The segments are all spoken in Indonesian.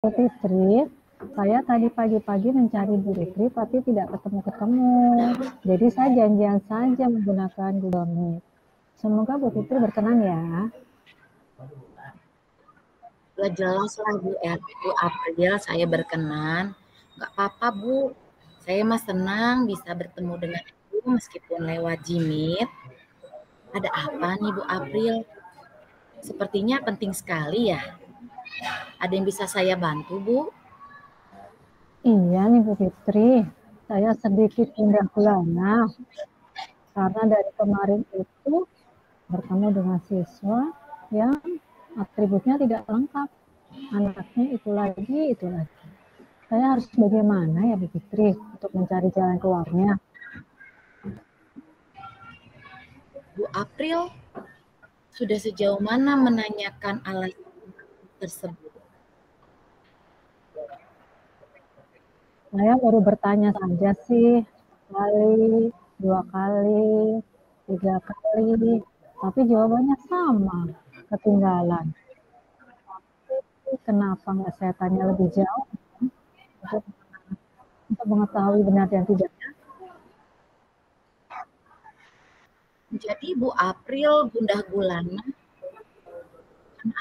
Bu Fitri, saya tadi pagi-pagi mencari Bu Fitri tapi tidak ketemu-ketemu. Jadi saya janjian saja menggunakan Google Meet. Semoga Bu Fitri berkenan ya. Udah jelas lah Bu April saya berkenan. Nggak apa-apa Bu, saya mah senang bisa bertemu dengan Ibu meskipun lewat Jimit. Ada apa nih Bu April? Sepertinya penting sekali ya. Ada yang bisa saya bantu Bu? Iya nih Bu Fitri, saya sedikit gundah gulana karena dari kemarin itu bertemu dengan siswa yang atributnya tidak lengkap. Anaknya itu lagi, itu lagi. Saya harus bagaimana ya Bu Fitri untuk mencari jalan keluarnya? Bu April, sudah sejauh mana menanyakan alasan tersebut? Saya baru bertanya saja sih, sekali, 2 kali, 3 kali, tapi jawabannya sama, ketinggalan. Tapi kenapa nggak saya tanya lebih jauh untuk, untuk mengetahui benar dan tidaknya? Jadi Bu April gundah gulana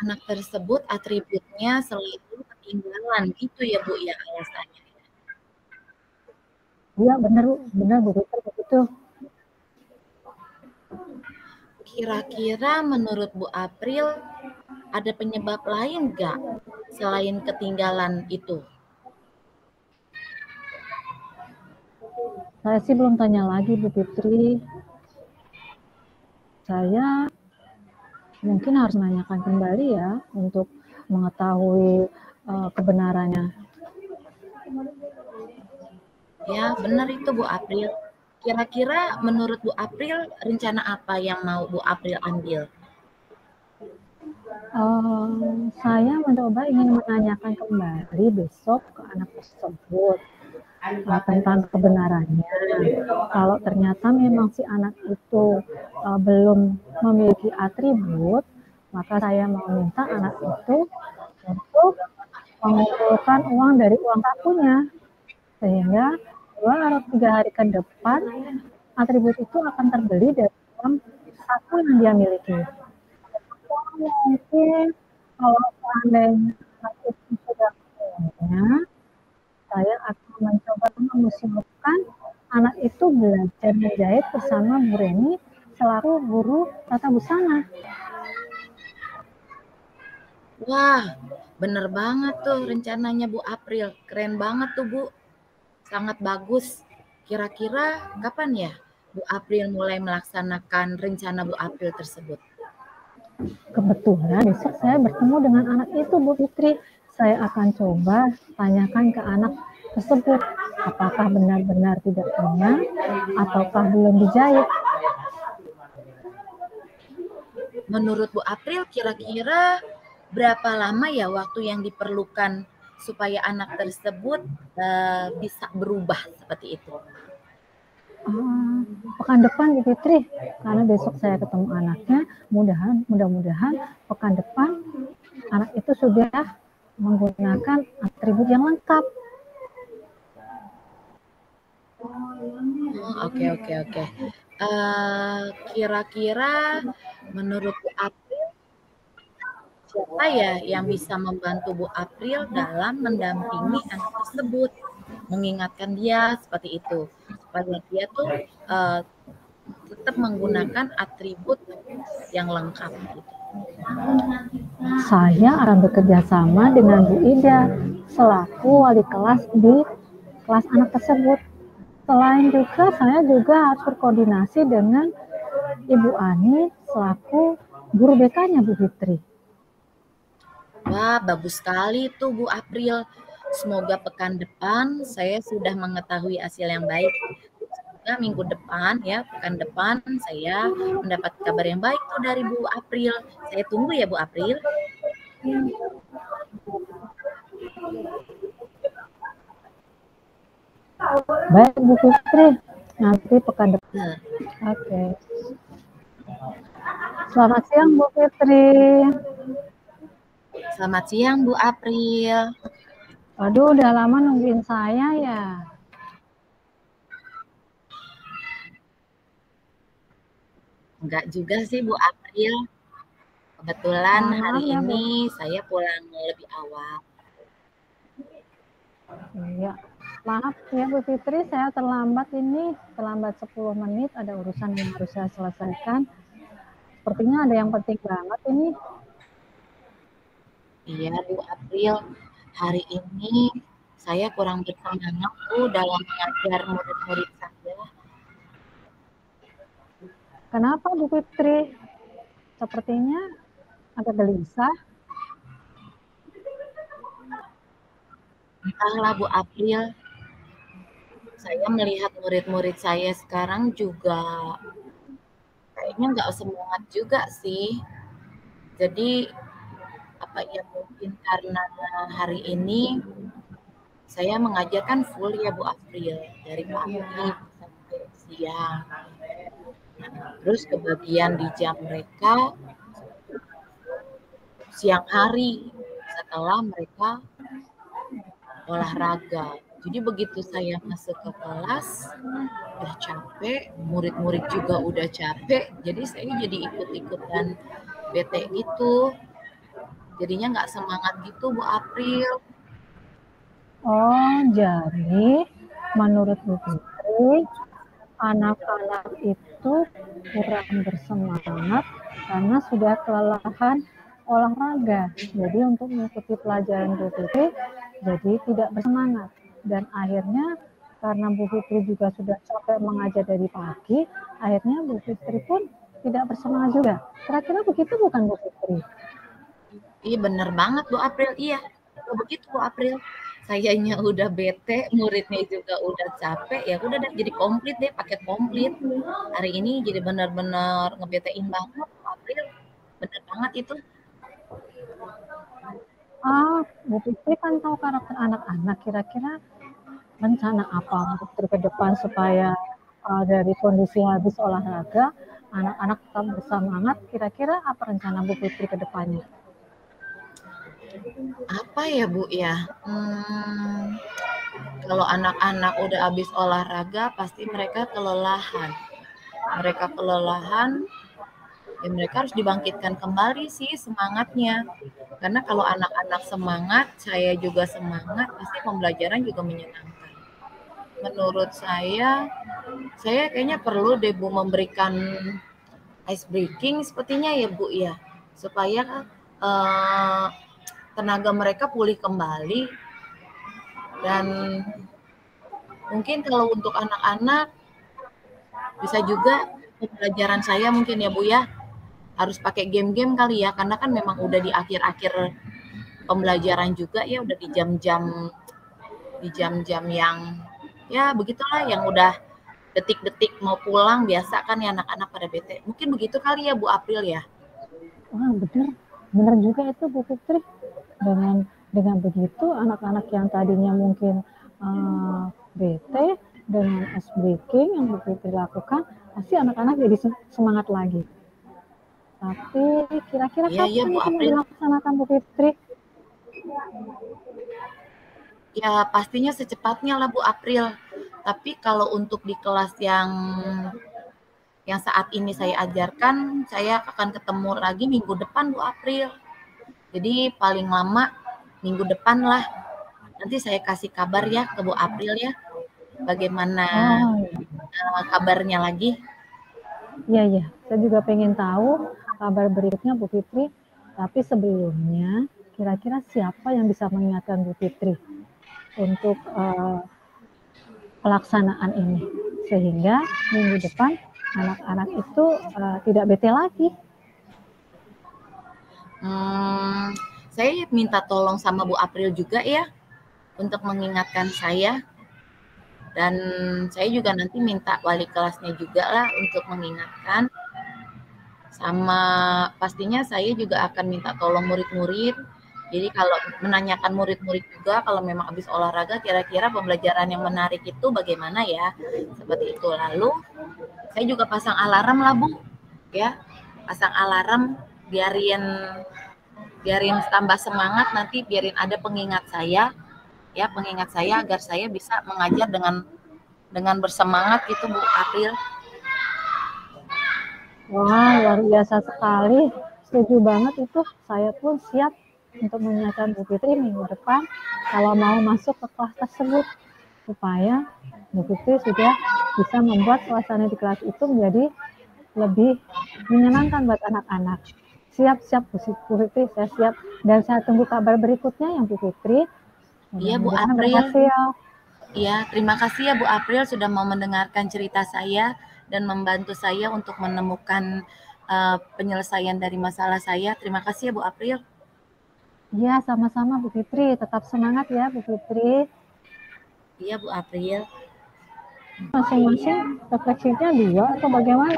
anak tersebut atributnya selalu ketinggalan gitu ya Bu ya alasannya. Iya benar, benar begitu begitu. Kira-kira menurut Bu April ada penyebab lain nggak selain ketinggalan itu? Saya sih belum tanya lagi Bu Fitri. Saya mungkin harus menanyakan kembali ya untuk mengetahui kebenarannya. Ya, benar itu Bu April. Kira-kira menurut Bu April rencana apa yang mau Bu April ambil? Saya mencoba ingin menanyakan kembali besok ke anak tersebut tentang kebenarannya. Kalau ternyata memang si anak itu belum memiliki atribut, maka saya mau minta anak itu untuk mengumpulkan uang dari uang sakunya, sehingga 2 atau 3 hari ke depan atribut itu akan terbeli dari uang saku yang dia miliki. Mungkin kalau seandainya itu sudah punya, saya akan mencoba mengusulkan anak itu belajar menjahit bersama Bu Reni selaku guru tata busana. Wah, bener banget tuh rencananya Bu April. Keren banget tuh Bu. Sangat bagus. Kira-kira kapan ya Bu April mulai melaksanakan rencana Bu April tersebut? Kebetulan besok saya bertemu dengan anak itu Bu Fitri. Saya akan coba tanyakan ke anak tersebut apakah benar-benar tidak punya ataukah belum dijahit. Menurut Bu April, kira-kira berapa lama ya waktu yang diperlukan supaya anak tersebut bisa berubah seperti itu? Pekan depan Bu Fitri, karena besok saya ketemu anaknya, mudah-mudahan pekan depan anak itu sudah menggunakan atribut yang lengkap. Oke. Kira-kira menurut Bu April, siapa ya yang bisa membantu Bu April dalam mendampingi anak tersebut, mengingatkan dia seperti itu, supaya dia tuh tetap menggunakan atribut yang lengkap gitu. Saya akan bekerja sama dengan Bu Ida selaku wali kelas di kelas anak tersebut. Selain juga saya juga harus berkoordinasi dengan Ibu Ani selaku guru BK-nya Bu Fitri. Wah, bagus sekali tuh Bu April. Semoga pekan depan saya sudah mengetahui hasil yang baik. Semoga minggu depan ya, pekan depan saya mendapat kabar yang baik tuh dari Bu April. Saya tunggu ya Bu April. Baik Bu Fitri, nanti pekan depan. Oke. Selamat siang Bu Fitri. Selamat siang Bu April. Waduh, udah lama nungguin saya ya. Enggak juga sih Bu April. Kebetulan Mohon hari maaf ya, Bu. ini saya pulang lebih awal. Iya. Maaf ya Bu Fitri, saya terlambat ini, terlambat 10 menit, ada urusan yang harus saya selesaikan. Sepertinya ada yang penting banget ini. Iya Bu April, hari ini saya kurang bersemangat Bu dalam mengajar murid-murid saya. Kenapa Bu Fitri? Sepertinya agak gelisah. Entahlah Bu April, saya melihat murid-murid saya sekarang juga kayaknya nggak semangat juga sih. Jadi apa ya, mungkin karena hari ini saya mengajarkan full ya Bu April, dari pagi sampai siang. Terus kebagian di jam mereka siang hari setelah mereka olahraga. Jadi begitu saya masuk ke kelas, udah capek, murid-murid juga udah capek, jadi saya jadi ikut-ikutan bete gitu. Jadinya nggak semangat gitu Bu April. Oh, jadi menurut Bu Fitri, anak-anak itu kurang bersemangat karena sudah kelelahan olahraga. Jadi untuk mengikuti pelajaran Bu Fitri, jadi tidak bersemangat. Dan akhirnya karena Bu Fitri juga sudah capek mengajar dari pagi, akhirnya Bu Fitri pun tidak bersemangat juga. Kira-kira begitu bukan Bu Fitri? Iya bener banget Bu April, iya. Begitu Bu April. Sayanya udah bete, muridnya juga udah capek, ya udah deh jadi komplit deh, paket komplit. Hari ini jadi benar-benar ngebetein banget Bu April. Bener banget itu. Bu Fitri kan tahu karakter anak-anak. Kira-kira rencana apa untuk ke depan supaya dari kondisi habis olahraga, anak-anak tetap bersemangat? Kira-kira apa rencana Bu Fitri ke depannya? Apa ya Bu ya? Kalau anak-anak udah habis olahraga pasti mereka kelelahan. Mereka kelelahan, ya mereka harus dibangkitkan kembali sih semangatnya. Karena kalau anak-anak semangat, saya juga semangat, pasti pembelajaran juga menyenangkan. Menurut saya kayaknya perlu deh Bu memberikan ice breaking sepertinya ya Bu ya, supaya tenaga mereka pulih kembali. Dan mungkin kalau untuk anak-anak bisa juga pembelajaran saya mungkin ya Bu ya, harus pakai game-game kali ya, karena kan memang udah di akhir-akhir pembelajaran juga ya, udah di jam-jam yang ya begitulah, yang udah detik-detik mau pulang, biasa kan ya anak-anak pada bete. Mungkin begitu kali ya Bu April ya. Wah, benar juga itu Bu Fitri. Dengan begitu anak-anak yang tadinya mungkin bete dengan ice breaking yang Bu Fitri lakukan, pasti anak-anak jadi semangat lagi. Tapi kira-kira Iya kapan Bu itu mau April. dilaksanakan Bu Fitri? Ya pastinya secepatnya lah Bu April. Tapi kalau untuk di kelas yang saat ini saya ajarkan, saya akan ketemu lagi minggu depan Bu April. Jadi paling lama minggu depan lah. Nanti saya kasih kabar ya ke Bu April ya, bagaimana kabarnya lagi. Iya, iya. Saya juga pengen tahu kabar berikutnya Bu Fitri. Tapi sebelumnya, kira-kira siapa yang bisa mengingatkan Bu Fitri untuk pelaksanaan ini? Sehingga minggu depan anak-anak itu tidak bete lagi. Saya minta tolong sama Bu April juga ya, untuk mengingatkan saya. Dan saya juga nanti minta wali kelasnya juga lah untuk mengingatkan. Sama pastinya saya juga akan minta tolong murid-murid. Jadi kalau menanyakan murid-murid juga, kalau memang habis olahraga kira-kira pembelajaran yang menarik itu bagaimana ya, seperti itu. Lalu saya juga pasang alarm lah Bu, ya, pasang alarm, biarin tambah semangat, nanti biarin ada pengingat saya ya, pengingat saya agar saya bisa mengajar dengan bersemangat gitu Bu April. Wah, luar biasa sekali. Setuju banget itu. Saya pun siap untuk mengingatkan Bu Fitri minggu depan kalau mau masuk ke kelas tersebut, supaya Bu Fitri sudah bisa membuat suasana di kelas itu menjadi lebih menyenangkan buat anak-anak. Siap-siap Bu Fitri, saya siap. Dan saya tunggu kabar berikutnya yang Bu Fitri. Iya Bu Mudah-mudahan April. berhasil. Iya, terima kasih ya Bu April sudah mau mendengarkan cerita saya dan membantu saya untuk menemukan penyelesaian dari masalah saya. Terima kasih ya Bu April. Iya, sama-sama Bu Fitri. Tetap semangat ya Bu Fitri. Iya Bu April. Masing-masing refleksinya 2 atau bagaimana?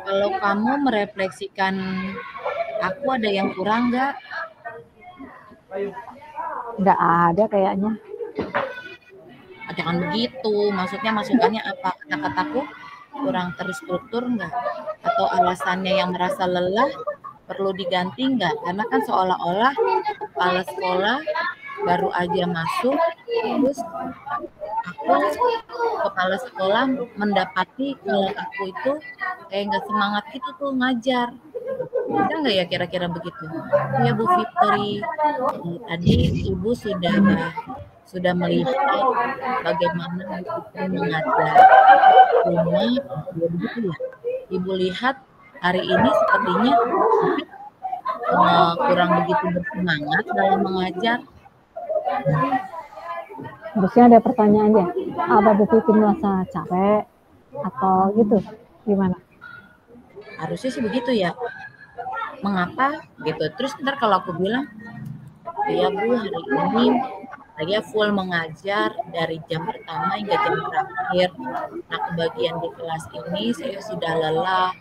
Kalau kamu merefleksikan aku ada yang kurang nggak? Nggak ada kayaknya. Jangan begitu, maksudnya masukannya apa? Kata-kataku kurang terstruktur nggak? Atau alasannya yang merasa lelah perlu diganti nggak? Karena kan seolah-olah kepala sekolah baru aja masuk, terus aku kepala sekolah mendapati kalau aku itu kayak nggak semangat gitu tuh ngajar. Bisa nggak ya kira-kira begitu? Ya Bu Fitri, tadi Ibu sudah melihat bagaimana Bu Fitri mengajar. Cuma ya begitu ya. Ibu lihat hari ini sepertinya kurang begitu bersemangat dalam mengajar. Harusnya ada pertanyaannya, apa Bu Fitri merasa capek atau gitu, gimana? Harusnya sih begitu ya. Mengapa gitu? Terus ntar kalau aku bilang, ya Bu hari ini saya full mengajar dari jam pertama hingga jam terakhir. Nah kebagian di kelas ini saya sudah lelah.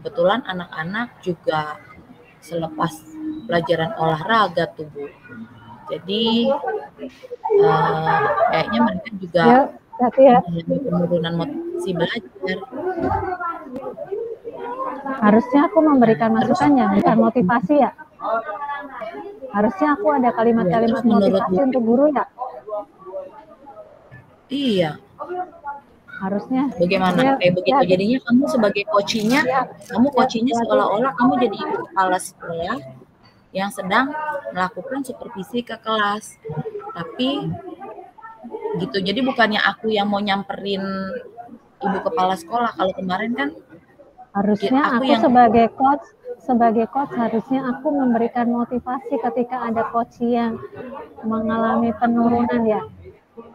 Kebetulan anak-anak juga selepas pelajaran olahraga tuh Bu. Jadi kayaknya mereka juga mengalami penurunan motivasi belajar. Harusnya aku memberikan masukannya, bukan motivasi ya. Harusnya aku ada kalimat-kalimat motivasi untuk guru ya. Iya. Harusnya. Bagaimana? Kayak begitu. Jadinya kamu sebagai coachingnya, kamu coachingnya seolah-olah kamu jadi ibu kepala sekolah yang sedang melakukan supervisi ke kelas. Tapi gitu. Jadi bukannya aku yang mau nyamperin ibu kepala sekolah. Kalau kemarin kan harusnya aku sebagai coach harusnya aku memberikan motivasi ketika ada coach yang mengalami penurunan ya.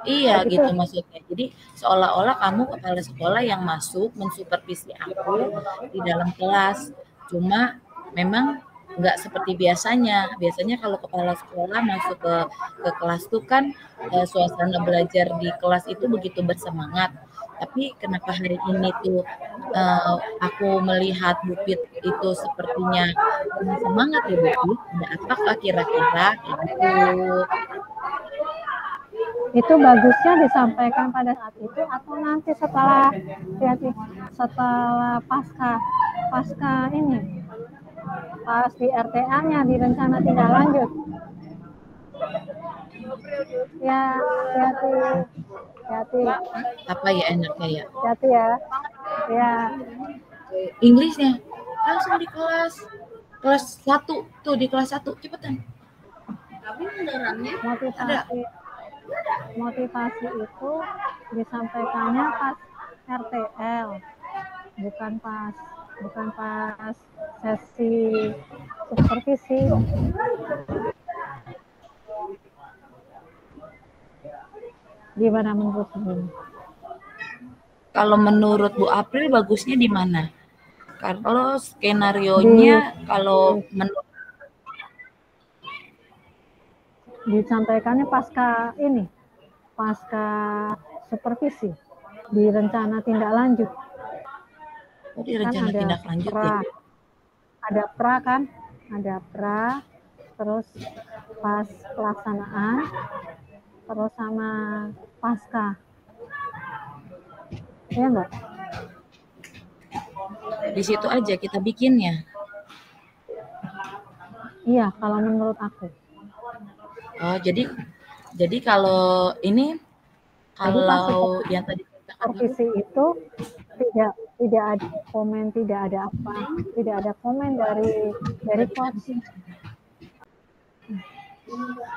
Iya gitu maksudnya. Jadi seolah-olah kamu kepala sekolah yang masuk mensupervisi aku di dalam kelas. Cuma memang nggak seperti biasanya. Biasanya kalau kepala sekolah masuk ke kelas tuh kan suasana belajar di kelas itu begitu bersemangat. Tapi kenapa hari ini tuh aku melihat Bu Fit itu sepertinya semangat ya Bu Fit? Ada apakah kira-kira gitu? Itu bagusnya disampaikan pada saat itu atau nanti setelah pasca ini, pas di RTA-nya, di rencana tindak lanjut. Ya, hati-hati. Apa ya enaknya ya? Hati ya. Ya. Inggrisnya langsung di kelas 1 tuh, di kelas 1 cepetan. Tapi benerannya motivasi itu disampaikannya pas RTL, bukan pas sesi supervisi. Gimana menurut kamu? Kalau menurut Bu April bagusnya di mana? Kalau skenarionya kalau menurut disampaikannya pasca supervisi di rencana tindak lanjut. Di rencana kan tindak lanjut ya. Ada pra, terus pas pelaksanaan, terus sama pasca. Iya enggak? Di situ aja kita bikinnya. Iya, kalau menurut aku. Oh, jadi kalau ini Jadi pas kalau yang tadi katakan itu supervisi itu tidak ada komen, tidak ada apa, tidak ada komen dari coach.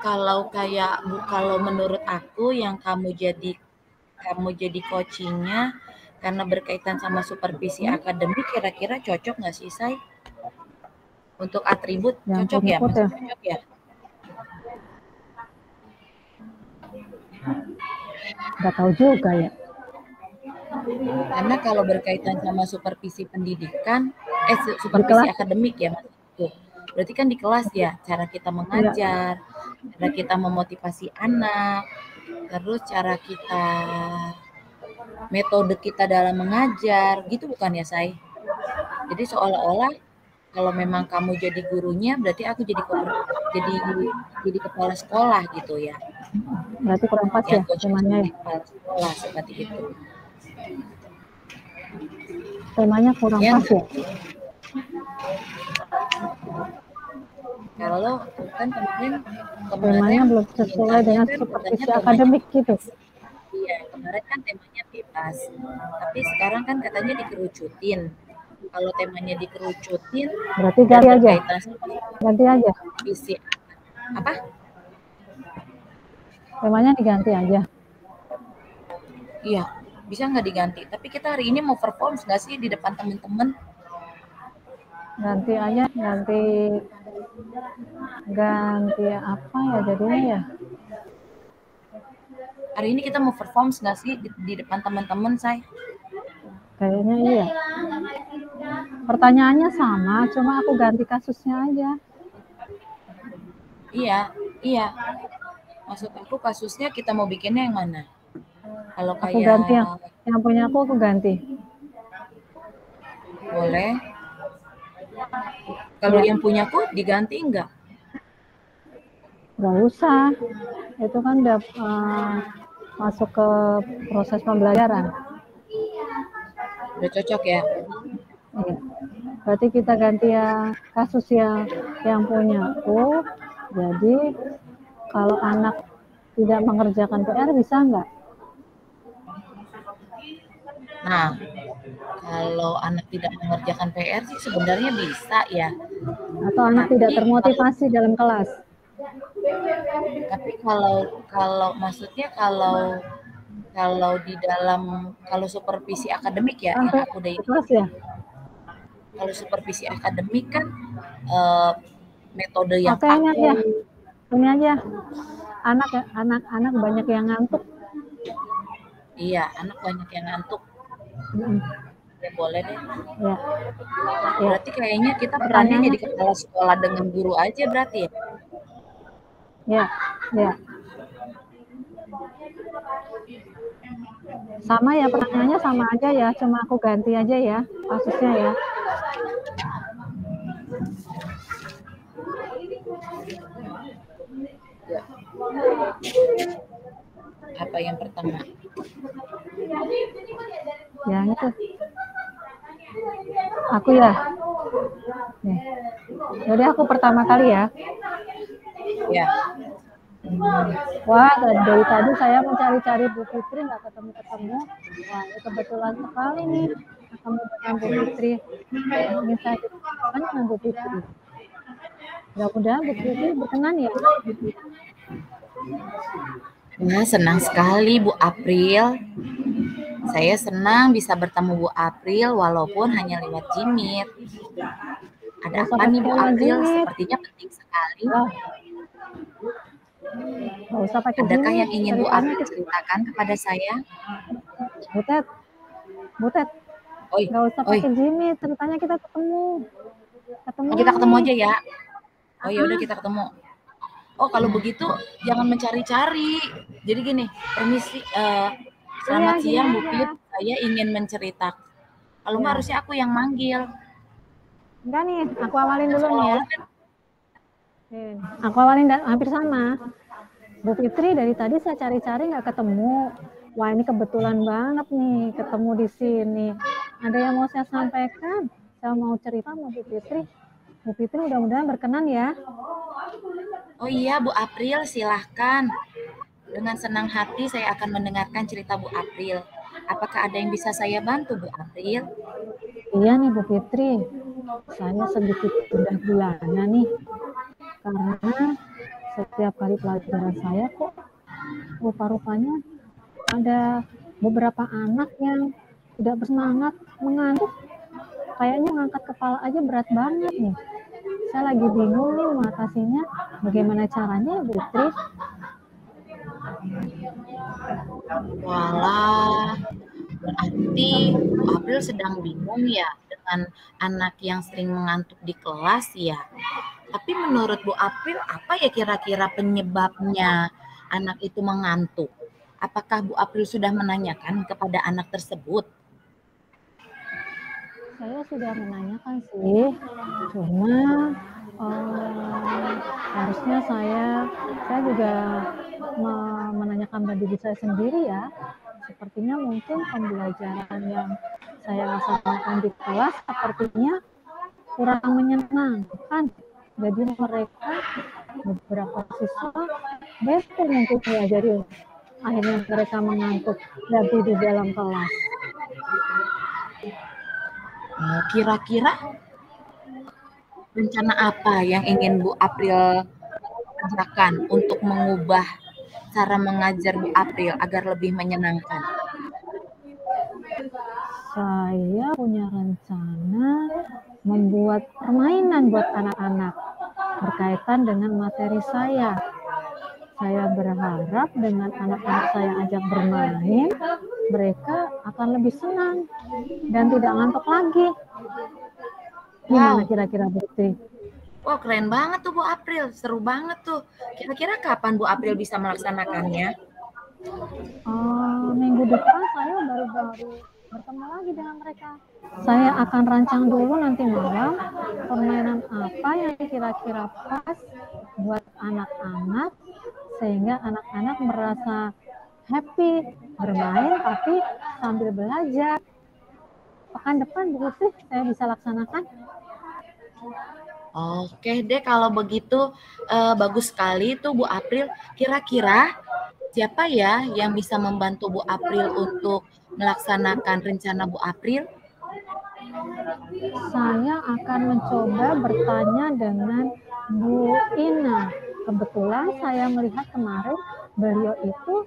kalau menurut aku yang kamu jadi coachingnya karena berkaitan sama supervisi akademik, kira-kira cocok nggak sih, Say? Untuk atribut Yang cocok punya ya? coach Masih ya. cocok ya? Nggak tahu juga ya. Karena kalau berkaitan sama supervisi pendidikan, Di supervisi kelas akademik ya, Mas. Tuh. Berarti kan di kelas ya, cara kita ya, mengajar, cara kita memotivasi anak, terus cara kita, metode kita dalam mengajar, gitu bukan ya, Say? Jadi seolah-olah kalau memang kamu jadi gurunya, berarti aku jadi jadi kepala sekolah gitu ya. berarti kurang pas Yang ya coach temanya jadi ya. kepala sekolah seperti itu. Temanya kurang Ya pas enggak? ya. Kalau kan kemarin Temanya kemarin belum sesuai mintanya dengan kan katanya supervisi temanya akademik gitu. bebas. Iya, kemarin kan temanya bebas. Tapi sekarang kan katanya dikerucutin. Kalau temanya dikerucutin Berarti dan ganti aja. berkaitan sama Ganti aja. visi apa? Temanya diganti aja. Iya, bisa nggak diganti? Tapi kita hari ini mau perform nggak sih di depan teman-teman? Ganti aja, ganti apa ya jadinya ya. Hari ini kita mau perform nggak sih di depan teman-teman, Say? Kayaknya iya. Pertanyaannya sama, cuma aku ganti kasusnya aja. Iya, iya. Maksud aku kasusnya kita mau bikinnya yang mana? Kalau Aku ganti kayak yang punya aku ganti. boleh. Kalau Ya, yang punyaku diganti enggak? nggak usah. Itu kan udah masuk ke proses pembelajaran. Udah cocok ya? Iya. Berarti kita ganti ya kasus yang punya aku. Jadi kalau anak tidak mengerjakan PR bisa nggak? Nah, kalau anak tidak mengerjakan PR sih sebenarnya bisa ya. Atau anak tidak Tapi kalau termotivasi dalam kelas? tapi kalau maksudnya kalau supervisi akademik ya yang Sampai aku udah di ini. kelas ya? Kalau supervisi akademik kan eh, metode yang Oke, kaku. ini aja. Anak-anak banyak yang ngantuk. Iya, anak banyak yang ngantuk. Mm-mm. Ya boleh deh. Ya, ya. Berarti kayaknya kita perannya Pertanyaannya, jadi kepala sekolah dengan guru aja berarti ya. ya, ya. Sama ya, pertanyaannya sama aja ya, cuma aku ganti aja ya kasusnya ya. Ya. Apa yang pertama? Ya itu. Aku ya. Nih. Jadi aku pertama kali ya. Ya. Wah, dari tadi saya mencari-cari Bu Fitri nggak ketemu-ketemu. Wah, ini kebetulan sekali nih ketemu dengan Bu Fitri. Ingin saya diskusikan dengan Bu Fitri. Mudah-mudahan Bu Fitri berkenan ya. Wah, senang sekali Bu April. Saya senang bisa bertemu Bu April walaupun hanya lewat Jimit. Ada apa nih Bu April? Sepertinya penting sekali. Nggak usah pakai Adakah Jimit. yang ingin Bu April ceritakan kepada saya? Butet, Oi, nggak usah oi. pakai Jimit. Ceritanya kita ketemu. Oh, kita ketemu nih. aja ya. Oh ya udah kita ketemu. Oh kalau begitu jangan mencari-cari. Jadi gini, permisi. Selamat siang Bu Pit. Saya ingin menceritakan. Kalau nggak harusnya aku yang manggil. Enggak nih, aku awalin dulu nih ya. Aku awalin hampir sama. Bu Fitri dari tadi saya cari-cari nggak ketemu. Wah ini kebetulan banget nih ketemu di sini. Ada yang mau saya sampaikan? Saya mau cerita sama Bu Fitri. Bu Fitri mudah-mudahan berkenan ya. Oh iya, Bu April, silahkan. Dengan senang hati saya akan mendengarkan cerita Bu April. Apakah ada yang bisa saya bantu, Bu April? Iya nih Bu Fitri, saya sedikit udah gulana nih, karena setiap kali pelajaran saya kok rupa-rupanya ada beberapa anak yang tidak bersemangat, mengantuk, kayaknya ngangkat kepala aja berat banget nih. Saya lagi bingung nih mengatasinya, bagaimana caranya Bu Fitri? Walah, berarti Bu April sedang bingung ya dengan anak yang sering mengantuk di kelas ya. Tapi menurut Bu April, apa ya kira-kira penyebabnya anak itu mengantuk? Apakah Bu April sudah menanyakan kepada anak tersebut? Saya sudah menanyakan sih, cuma harusnya saya juga menanyakan pada diri saya sendiri ya. Sepertinya mungkin pembelajaran yang saya laksanakan di kelas sepertinya kurang menyenangkan. Jadi mereka beberapa siswa bete mungkin ya, jadi akhirnya mereka mengantuk lagi di dalam kelas. Kira-kira rencana apa yang ingin Bu April kerjakan untuk mengubah cara mengajar Bu April agar lebih menyenangkan? Saya punya rencana membuat permainan buat anak-anak berkaitan dengan materi saya. Saya berharap dengan anak-anak saya ajak bermain, mereka akan lebih senang dan tidak ngantuk lagi. Gimana Wow, kira-kira Putri? wow keren banget tuh Bu April, seru banget tuh. Kira-kira kapan Bu April bisa melaksanakannya? Minggu depan saya baru bertemu lagi dengan mereka. Saya akan rancang dulu nanti malam permainan apa yang kira-kira pas buat anak-anak sehingga anak-anak merasa happy bermain tapi sambil belajar. Pekan depan begitu saya bisa laksanakan. Oke deh kalau begitu bagus sekali tuh Bu April. Kira-kira siapa ya yang bisa membantu Bu April untuk melaksanakan rencana Bu April? Saya akan mencoba bertanya dengan Bu Ina. Kebetulan saya melihat kemarin beliau itu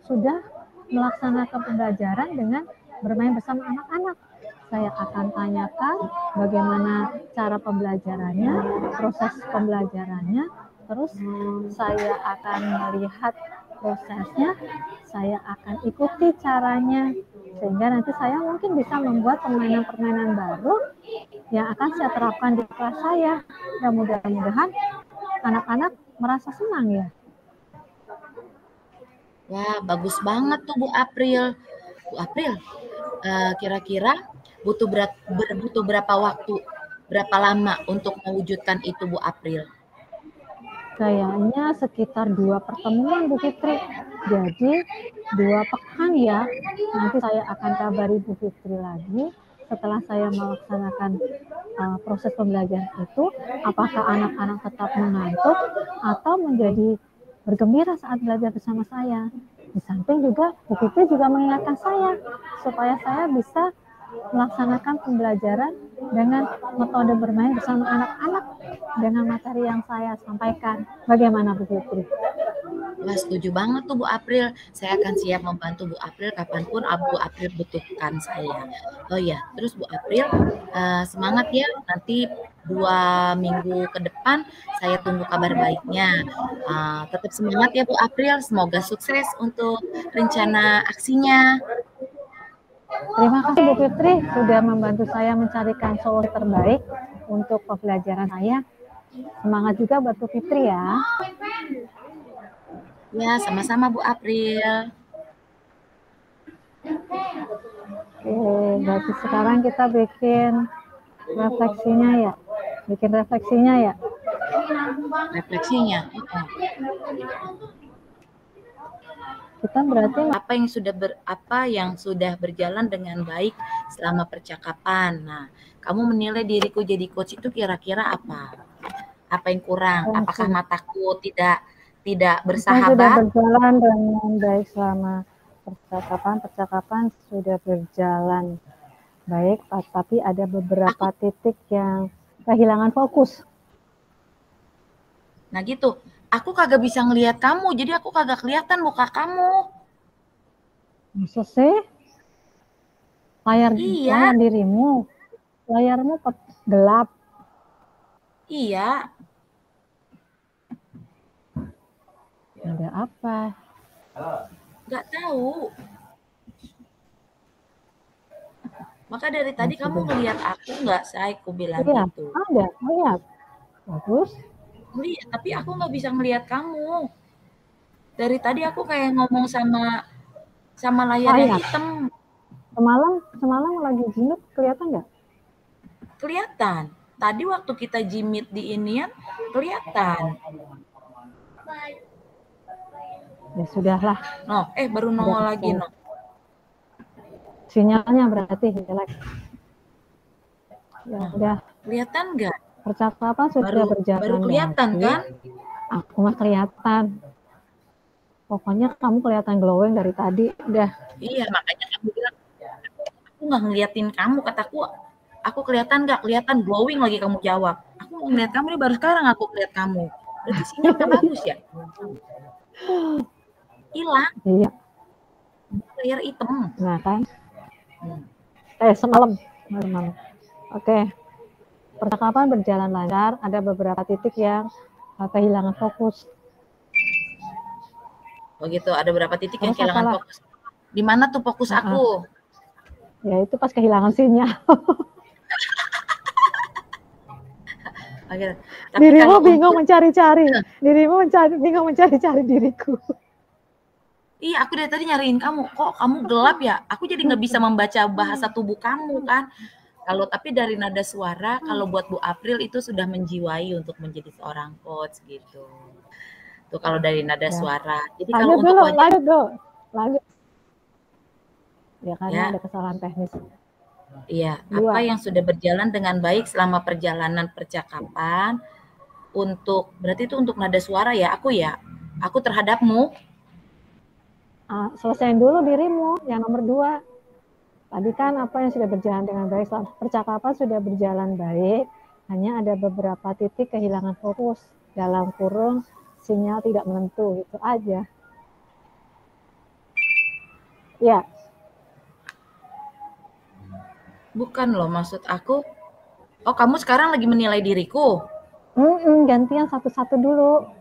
sudah melaksanakan pembelajaran dengan bermain bersama anak-anak. Saya akan tanyakan bagaimana cara pembelajarannya, proses pembelajarannya, terus saya akan melihat prosesnya, saya akan ikuti caranya, sehingga nanti saya mungkin bisa membuat permainan-permainan baru yang akan saya terapkan di kelas saya. Dan mudah-mudahan anak-anak merasa senang ya. Wah, bagus banget tuh Bu April. Bu April, kira-kira butuh berapa waktu, berapa lama untuk mewujudkan itu Bu April? Kayaknya sekitar 2 pertemuan Bu Fitri. Jadi 2 pekan ya. Nanti saya akan kabari Bu Fitri lagi setelah saya melaksanakan proses pembelajaran itu, apakah anak-anak tetap mengantuk atau menjadi bergembira saat belajar bersama saya. Di samping juga Bu Fitri juga mengingatkan saya supaya saya bisa melaksanakan pembelajaran dengan metode bermain bersama anak-anak dengan materi yang saya sampaikan. Bagaimana Bu Fitri? Wah, setuju banget tuh Bu April. Saya akan siap membantu Bu April kapanpun Bu April butuhkan saya. Oh ya, terus Bu April, semangat ya. Nanti 2 minggu ke depan saya tunggu kabar baiknya. Tetap semangat ya Bu April. Semoga sukses untuk rencana aksinya. Terima kasih Bu Fitri sudah membantu saya mencarikan solusi terbaik untuk pembelajaran saya. Semangat juga buat Bu Fitri ya. Ya, sama-sama Bu April. Oke, berarti sekarang kita bikin refleksinya ya. Bikin refleksinya ya. Refleksinya. Kita berarti apa yang sudah berjalan dengan baik selama percakapan. Nah, kamu menilai diriku jadi coach itu kira-kira apa? Apa yang kurang? yang Apakah sudah mataku tidak sudah bersahabat? berjalan dengan baik selama percakapan sudah berjalan baik, tapi ada Aku, beberapa titik yang kehilangan fokus. nah gitu. Aku kagak bisa ngelihat kamu, jadi aku kagak kelihatan muka kamu. Masa sih? Layar Iya, dirimu, layarmu gelap. iya. Ada apa? Nggak tahu. Maka dari Ya tadi kamu sudah. ngelihat aku nggak, say? Aku bilang Lihat, gitu. ada, lihat. Bagus. Ngelihat, tapi aku nggak bisa ngelihat kamu. Dari tadi aku kayak ngomong sama sama layar yang Layar. hitam. Semalam lagi jinak kelihatan nggak? Kelihatan. Tadi waktu kita jimit di inian, kelihatan. Ya sudahlah. No, baru Ada nongol lagi, kesalahan. no. Sinyalnya berarti jelek. Ya Nah, udah. kelihatan nggak? Percakapan sudah Baru berjalan kelihatan kan? baik. Aku mah kelihatan. Pokoknya kamu kelihatan glowing dari tadi. Udah. Iya, makanya kamu bilang, aku nggak ngeliatin kamu, kataku. Aku kelihatan nggak? Kelihatan glowing lagi kamu jawab. Aku nggak ngeliat kamu, ini baru sekarang aku lihat kamu. Berarti sinyal nggak bagus ya? Hilang, Iya. layar hitam. Nah kan. Hmm. Semalam. Malam. Oke. Percakapan berjalan lancar. Ada beberapa titik yang kehilangan fokus. Oh gitu, ada berapa titik yang Terus kehilangan apalah? fokus? Di mana tuh fokus aku? Ya itu pas kehilangan sinyal. Oke. Tapi Dirimu kalau bingung untuk mencari-cari. Bingung mencari-cari diriku. iya, aku dari tadi nyariin kamu. Kok kamu gelap ya? Aku jadi nggak bisa membaca bahasa tubuh kamu kan. Kalau tapi dari nada suara, kalau buat Bu April itu sudah menjiwai untuk menjadi seorang coach gitu. Tuh kalau dari nada Ya. suara. Jadi kalau Lanjut untuk dulu, wajah, lanjut dulu. Lanjut. Ya karena ya, ada kesalahan teknis. iya. Apa Dua. yang sudah berjalan dengan baik selama perjalanan percakapan untuk berarti itu untuk nada suara ya, aku terhadapmu. Selesaiin dulu dirimu, yang nomor dua. Tadi kan apa yang sudah berjalan dengan baik, percakapan sudah berjalan baik, hanya ada beberapa titik kehilangan fokus, dalam kurung sinyal tidak menentu, itu aja. Ya. Bukan loh, maksud aku. Oh, kamu sekarang lagi menilai diriku. Gantian satu-satu dulu.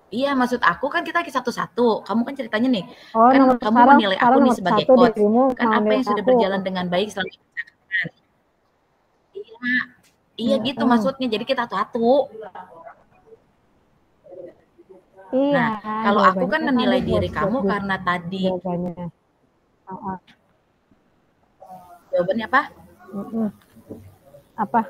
Iya, maksud aku kan kita lagi satu-satu. Kamu kan ceritanya nih, Oh, kan kamu menilai aku sekarang nih nomor sebagai satu coach. dirimu Kan mau apa yang nilai sudah aku. berjalan dengan baik selama percakapan. Iya, iya gitu maksudnya. Jadi kita satu-satu. Iya, Nah, kalau aku kan jawabannya tadi menilai buat diri kamu karena tadi jawabannya. jawabannya apa? Apa?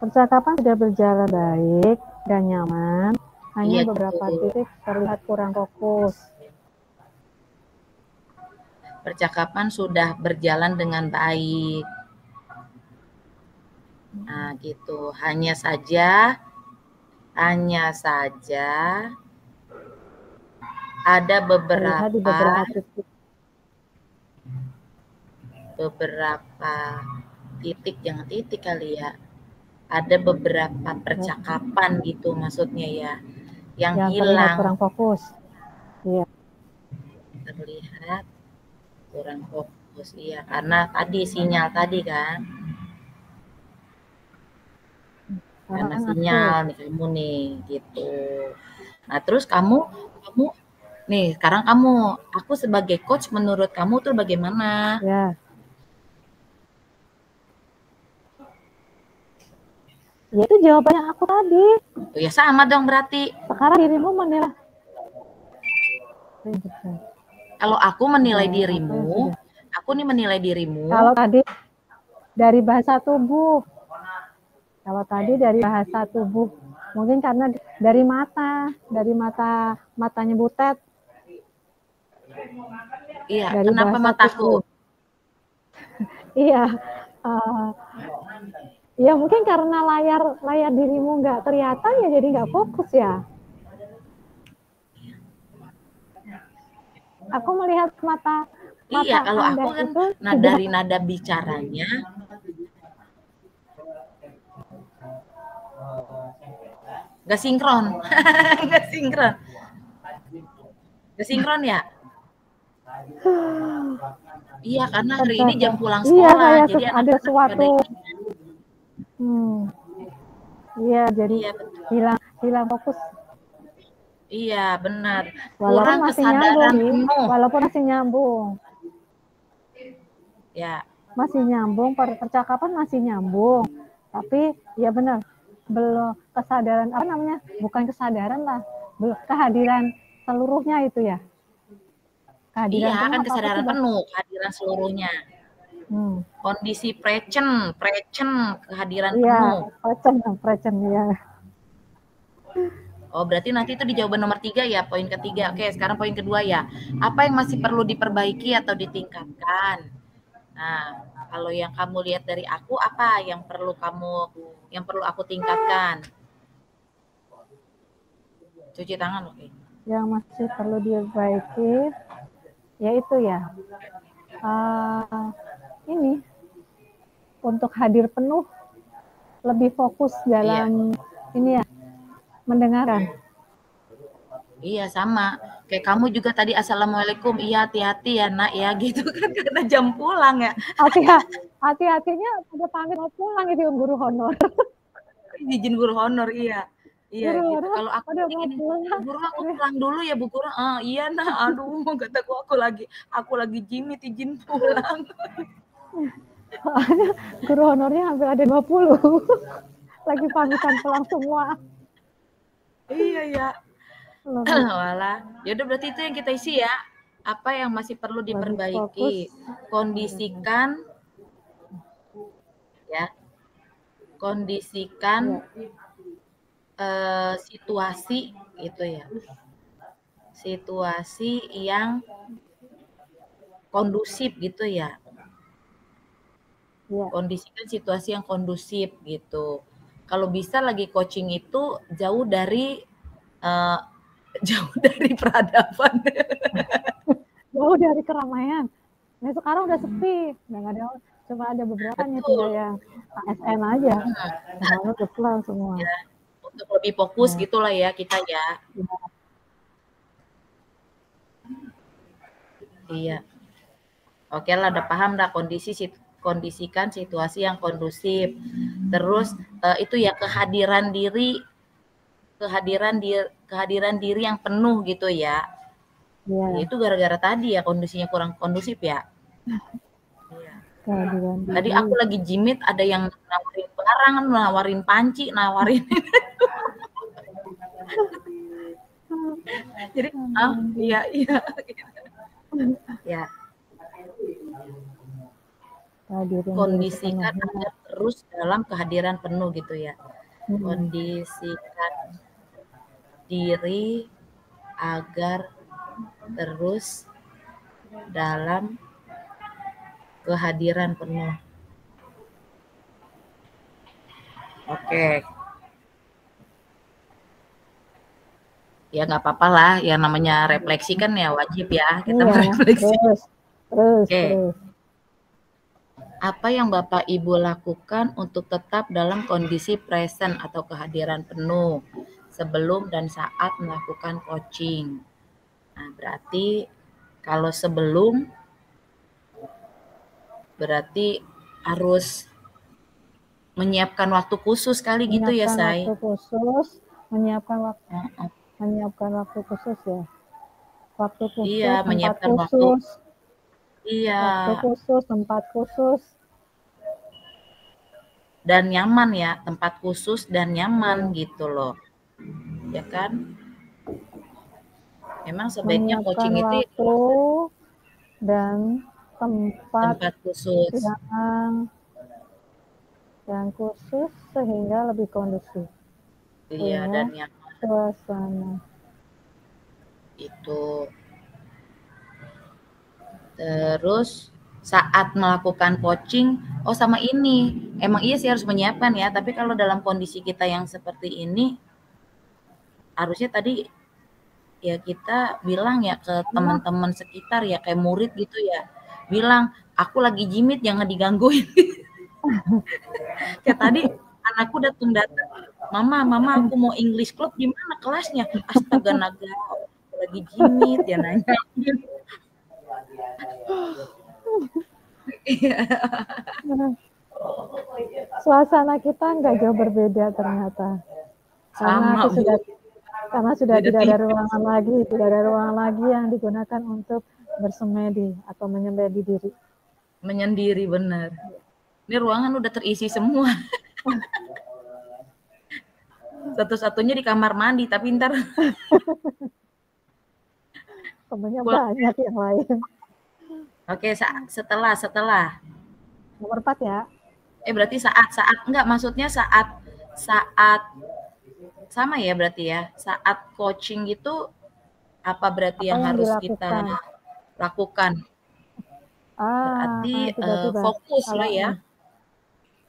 Percakapan sudah berjalan baik dan nyaman, hanya Iya beberapa gitu. titik terlihat kurang fokus. Percakapan sudah berjalan dengan baik. Nah, gitu. Hanya saja ada Terlihat di beberapa titik. beberapa titik, jangan titik kali ya. Ada beberapa percakapan gitu maksudnya ya, yang Yang terlihat kurang hilang. fokus. Iya. Terlihat kurang fokus, iya, karena tadi sinyal tadi kan. Karena Sekarang aku. sinyal nih kamu nih, gitu. Nah, terus kamu nih, sekarang aku sebagai coach menurut kamu tuh bagaimana? Ya. Ya itu jawabannya aku tadi. Oh, ya sama dong berarti. Sekarang dirimu menilai. Kalau aku menilai Sudah, dirimu, aku nih menilai dirimu. Kalau tadi dari bahasa tubuh. Kalau tadi dari bahasa tubuh. Mungkin karena dari matanya butet. Iya, Dari kenapa bahasa mataku? tubuh. Iya. Uh, Ya mungkin karena layar dirimu nggak kelihatan ya jadi nggak fokus ya. Aku melihat mata Iya, kalau Anda aku kan itu dari nada bicaranya nggak sinkron, nggak sinkron, nggak sinkron ya. Iya, karena hari ini jam pulang iya sekolah, kayak jadi ada anak-anak pada suatu ini. iya jadi Iya betul. hilang fokus. Iya benar, Walaupun kurang masih nyambung kesadaran sih, penuh. walaupun masih nyambung. Ya, Masih nyambung, percakapan masih nyambung. Tapi ya benar, belum kesadaran apa namanya? Bukan kesadaran lah, belum kehadiran seluruhnya itu ya. Kehadiran iya penuh kan apa sih, kesadaran Bang? penuh, kehadiran seluruhnya. Hmm. Kondisi kehadiran Iya, penuh. present ya. Oh, berarti nanti itu di jawaban nomor 3 ya, poin ketiga. Oke, sekarang poin kedua ya. Apa yang masih perlu diperbaiki atau ditingkatkan? Nah, kalau yang kamu lihat dari aku, apa yang perlu aku tingkatkan? Cuci tangan, oke. Yang masih perlu diperbaiki, yaitu ya, ini untuk hadir penuh, lebih fokus Iya, dalam ini ya, mendengarkan. iya sama. Kayak kamu juga tadi assalamualaikum, iya hati-hati ya nak ya gitu kan karena jam pulang ya. Hati-hatinya udah pamit mau pulang itu guru honor. Izin guru honor, iya. Iya Guru gitu. honor Kalau aku udah tadi mau gini, pulang. "Bu guru aku pulang dulu ya Bu guru." "Ah, iya nah, aduh kataku aku lagi jimit izin pulang." Soalnya guru honornya hampir ada 20. Lagi pamitan pulang semua. Iya ya. Walah, ya udah berarti itu yang kita isi ya. Apa yang masih perlu Lebih fokus. diperbaiki? Kondisikan ya. Kondisikan situasi itu ya. Situasi yang kondusif gitu ya. Ya. Kondisikan situasi yang kondusif gitu. Kalau bisa lagi coaching itu jauh dari uh, jauh dari peradaban. Jauh dari keramaian. Nah, sekarang udah sepi, nggak ada, cuma ada beberapa nih tinggal Betul. yang ASN aja. Yang lalu udah pulang semua. Ya, untuk lebih fokus gitulah ya kita ya. Iya. Oke lah, udah paham dah kondisikan situasi yang kondusif. Terus itu ya kehadiran diri yang penuh gitu ya. Iya. Ya itu gara-gara tadi ya kondisinya kurang kondusif ya. Iya. Kehadiran Tadi diri. aku lagi jimit ada yang nawarin barang, nawarin panci, nawarin. Jadi, iya iya. Ya. Kondisikan agar terus dalam kehadiran penuh gitu ya. Kondisikan diri agar terus dalam kehadiran penuh. Oke. Ya nggak apa-apa lah, yang namanya refleksi kan ya wajib ya kita merefleksi. Oke. Apa yang Bapak Ibu lakukan untuk tetap dalam kondisi present atau kehadiran penuh sebelum dan saat melakukan coaching? Nah, berarti kalau sebelum berarti harus menyiapkan waktu khusus kali gitu ya, Say? Menyiapkan waktu khusus ya. Waktu Iya, khusus, tempat menyiapkan waktu. khusus. Iya. Waktu khusus, tempat khusus. Dan nyaman ya, tempat khusus dan nyaman gitu loh. Ya kan? Memang sebaiknya coaching itu waktu dan tempat khusus. Yang khusus sehingga lebih kondusif. Iya, dan nyaman. Suasana. Itu. Terus saat melakukan coaching, oh sama ini, emang iya sih harus menyiapkan ya, tapi kalau dalam kondisi kita yang seperti ini, harusnya tadi ya kita bilang ya ke teman-teman sekitar ya, kayak murid gitu ya, bilang, aku lagi jimit jangan digangguin. Kayak tadi anakku datang, mama aku mau English club gimana kelasnya? Astaga naga, lagi jimit dia nanya. Suasana kita nggak jauh berbeda ternyata. Karena sudah tidak ada ruangan lagi yang digunakan untuk bersemedi atau menyembedi diri. Menyendiri benar. Ini ruangan udah terisi semua. Satu-satunya di kamar mandi, tapi ntar temennya banyak yang lain. Oke, setelah nomor 4 ya. Berarti saat enggak, maksudnya saat sama ya berarti ya. Saat coaching itu apa berarti yang harus dilakukan? Kita lakukan? Berarti fokus lo ya.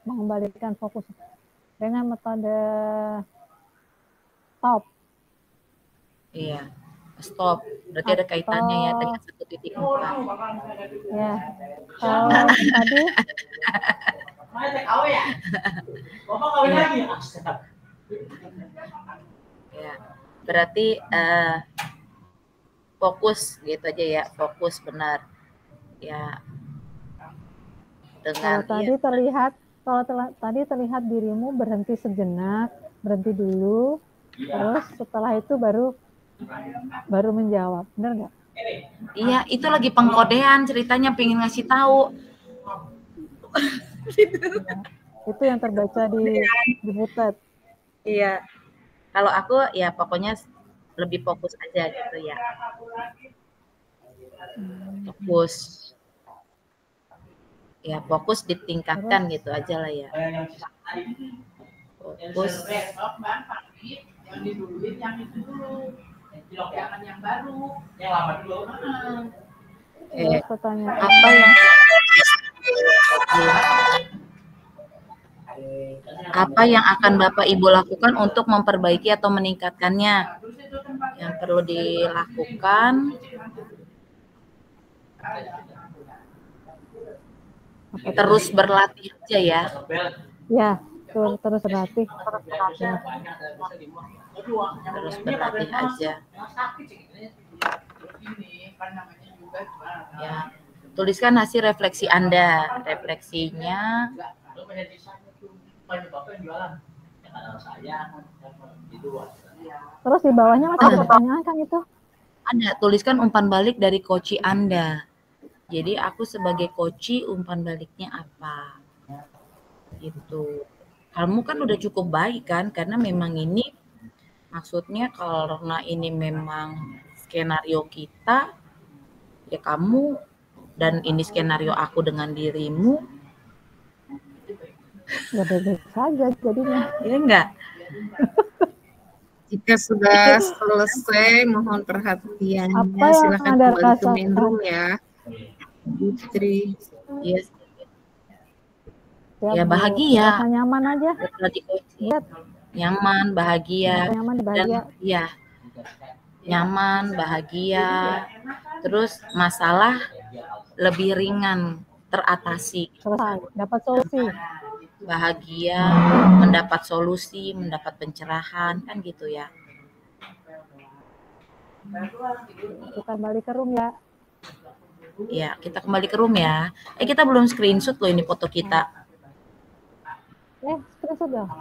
Mengembalikan fokus dengan metode stop. Iya, stop. Berarti ada kaitannya ya dengan 1.4. Ya. Kalau tadi ya. Berarti fokus gitu aja ya, fokus benar. Ya. Dengan kalau tadi terlihat dirimu berhenti sejenak, berhenti dulu, terus setelah itu baru menjawab, benar nggak? Iya, itu lagi pengkodean ceritanya, pengen ngasih tahu. Itu yang terbaca di butet. Iya, kalau aku ya pokoknya lebih fokus aja gitu ya. Fokus. Ya fokus ditingkatkan gitu aja lah ya. Fokus. Yang diduluin yang itu dulu. Jangan yang baru, yang lama dulu. Apa yang akan Bapak Ibu lakukan untuk memperbaiki atau meningkatkannya? Yang perlu dilakukan terus berlatih aja ya. Ya, terus berlatih. Terus berlatih aja. Ya, tuliskan hasil refleksi Anda. Refleksinya terus di bawahnya masih ada pertanyaan kan itu? Ada, tuliskan umpan balik dari coach Anda. Jadi aku sebagai coach umpan baliknya apa? Gitu. Kamu kan udah cukup baik kan, karena memang ini maksudnya karena ini memang skenario kita, ya kamu dan ini skenario aku dengan dirimu. Ya baik-baik saja jadinya. Ya enggak? Jika sudah selesai, mohon perhatiannya. Silakan kembali ke main room ya. Putri. Yes. Ya bahagia. Nyaman aja. Nyaman, bahagia. Dan ya. Nyaman, bahagia. Terus masalah lebih ringan teratasi. Selesai, dapat solusi. Bahagia, mendapat solusi, mendapat pencerahan, kan gitu ya. Kita kembali ke room ya. Ya, kita kembali ke room ya. Kita belum screenshot loh ini foto kita. Screenshot dong.